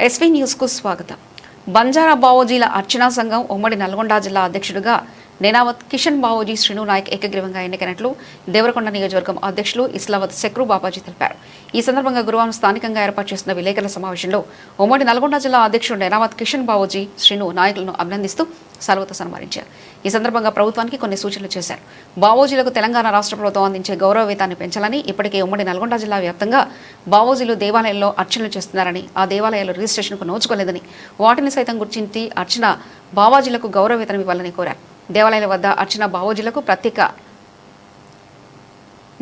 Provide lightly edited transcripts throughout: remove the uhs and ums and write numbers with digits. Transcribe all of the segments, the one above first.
SV news కు స్వాగతం. బంజారా బావోజీల అర్చనా సంఘం ఉమ్మడి నల్గొండ జిల్లా అధ్యక్షుడిగా నేనావత్ కిషన్ బావోజీ శ్రీను నాయక్ ఏకగ్రీవంగా ఎన్నికైనట్లు దేవరకొండ నియోజకవర్గం అధ్యక్షులు ఇస్లావత్ శక్రు బాబాజీ తెలిపారు. ఈ సందర్భంగా గురువారం స్థానికంగా ఏర్పాటు చేసిన విలేకరుల సమావేశంలో ఉమ్మడి నల్గొండ జిల్లా అధ్యక్షుడు నేనావత్ కిషన్ బావోజీ శ్రీను నాయకులను అభినందిస్తూ సర్వత సన్మానించారు. ఈ సందర్భంగా ప్రభుత్వానికి కొన్ని సూచనలు చేశారు. బావోజీలకు తెలంగాణ రాష్ట్ర ప్రభుత్వం అందించే గౌరవ వేతాన్ని పెంచాలని, ఇప్పటికే ఉమ్మడి నల్గొండ జిల్లా వ్యాప్తంగా బావోజీలు దేవాలయాల్లో అర్చనలు చేస్తున్నారని, ఆ దేవాలయాల రిజిస్ట్రేషన్కు నోచుకోలేదని, వాటిని సైతం గుర్తించి అర్చన బావోజీలకు గౌరవ వేతనం ఇవ్వాలని కోరారు. దేవాలయాల వద్ద అర్చన బావోజీలకు ప్రత్యేక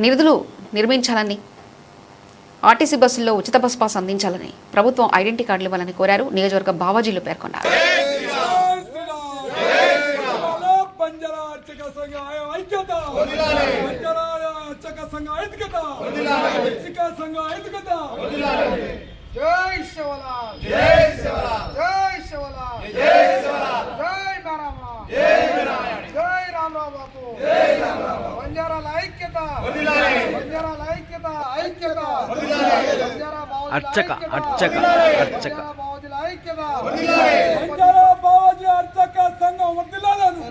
నిధులు నిర్మించాలని, ఆర్టీసీ బస్సుల్లో ఉచిత బస్ పాస్ అందించాలని, ప్రభుత్వం ఐడెంటిటీ కార్డులు ఇవ్వాలని కోరారు. నియోజకవర్గ బావోజీలు పేర్కొన్నారు. జై శివలాల్, జై శివలాల్, జై శివలాల్, జై శివలాల్, జై నారాయణ, జై నారాయణ, జై రామరావు బాబు, జై రామరావు, బంజారాల ఐక్యత, బంజారాల ఐక్యత, ఐక్యత, బంజారా బావోజీల అర్చక అర్చక అర్చక బావోజీల ఐక్యత, బంజారా బావోజీ అర్చక సంఘం వర్ధిల్లాలను,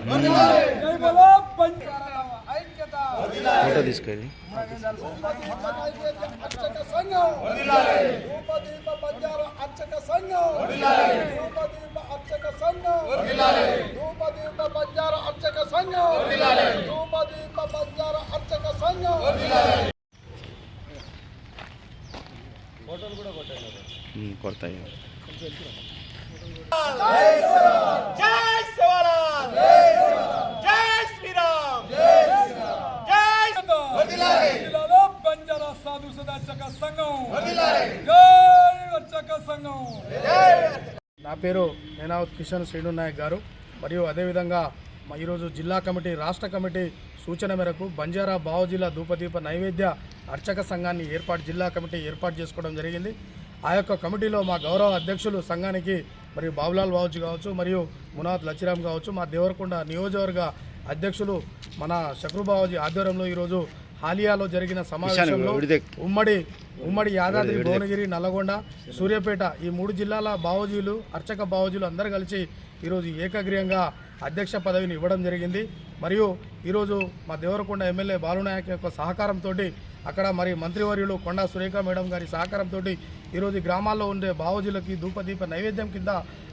జై బలో బంజారా ఐక్యత, ఫోటో తీసుకెళ్ళి అర్చక సంఘం రూపదీప బంజారా అర్చక సంఘం రూపదీప అర్చక సంఘం రూపదీప బంజారా అర్చక సంఘం రూపదీప బంజారా అర్చక సంఘం. ఫోటోలు కూడా కొడతాయి. జై శివలాల్, జై శ్రీరామ్, జిల్లాలో బంజారా సాధు అర్చక సంఘం, జై అర్చక సంఘం. నా పేరు నేనావత్ కిషన్ శ్రీను నాయక్ గారు. మరియు అదేవిధంగా ఈరోజు జిల్లా కమిటీ, రాష్ట్ర కమిటీ సూచన మేరకు బంజారా బావోజీల ధూపదీప నైవేద్య అర్చక సంఘాన్ని జిల్లా కమిటీ ఏర్పాటు చేసుకోవడం జరిగింది. ఆ యొక్క కమిటీలో మా గౌరవ అధ్యక్షులు సంఘానికి మరియు బాబులాల్ బావోజీ కావచ్చు, మరియు మునాత్ లచ్చిరామ్ కావచ్చు, మా దేవరకొండ నియోజకవర్గ అధ్యక్షులు మన శక్రు బావోజీ ఆధ్వర్యంలో ఈరోజు హాలియాలో జరిగిన సమావేశంలో ఉమ్మడి యాదాద్రి, భువనగిరి, నల్లగొండ, సూర్యాపేట ఈ 3 జిల్లాల బావోజీలు, అర్చక బావోజీలు అందరూ కలిసి ఈరోజు ఏకగ్రీయంగా అధ్యక్ష పదవిని ఇవ్వడం జరిగింది. మరియు ఈరోజు మా దేవరకొండ ఎమ్మెల్యే బాలునాయక్ యొక్క సహకారంతో, అక్కడ మరి మంత్రివర్యులు కొండా సురేఖ మేడం గారి సహకారంతో ఈరోజు గ్రామాల్లో ఉండే బావోజీలకి ధూపదీప నైవేద్యం కింద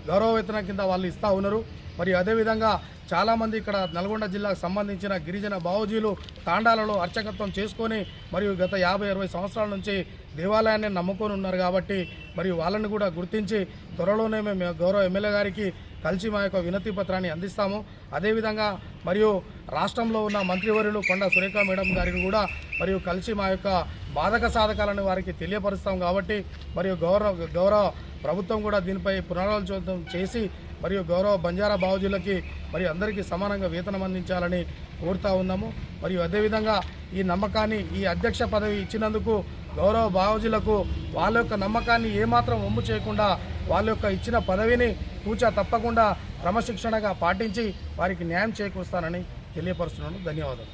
గౌరవ వేతనం కింద వాళ్ళు ఇస్తూ ఉన్నారు. మరియు అదేవిధంగా చాలామంది ఇక్కడ నల్గొండ జిల్లాకు సంబంధించిన గిరిజన బావోజీలు తాండాలలో అర్చకత్వం చేసుకొని మరియు గత 50-60 సంవత్సరాల నుంచి దేవాలయాన్ని నమ్ముకొని ఉన్నారు. కాబట్టి మరియు వాళ్ళని కూడా గుర్తించి త్వరలోనే మేము గౌరవ ఎమ్మెల్యే గారికి కలిసి మా యొక్క వినతి పత్రాన్ని అందిస్తాము. అదేవిధంగా మరియు రాష్ట్రంలో ఉన్న మంత్రివర్యులు కొండా సురేఖ మేడం గారిని కూడా మరియు కలిసి మా యొక్క బాధక సాధకాలను వారికి తెలియపరుస్తాం. కాబట్టి మరియు గౌరవ ప్రభుత్వం కూడా దీనిపై పునరాలోచన చేసి మరియు గౌరవ బంజారా బావోజీలకి మరియు అందరికీ సమానంగా వేతనం అందించాలని కోరుతూ ఉన్నాము. మరియు అదేవిధంగా ఈ నమ్మకాన్ని, ఈ అధ్యక్ష పదవి ఇచ్చినందుకు గౌరవ బావోజీలకు వాళ్ళ యొక్క నమ్మకాన్ని ఏమాత్రం వమ్ము చేయకుండా వాళ్ళ యొక్క ఇచ్చిన పదవిని తూచా తప్పకుండా క్రమశిక్షణగా పాటించి వారికి న్యాయం చేకూరుస్తానని తెలియపరుస్తున్నాను. ధన్యవాదాలు.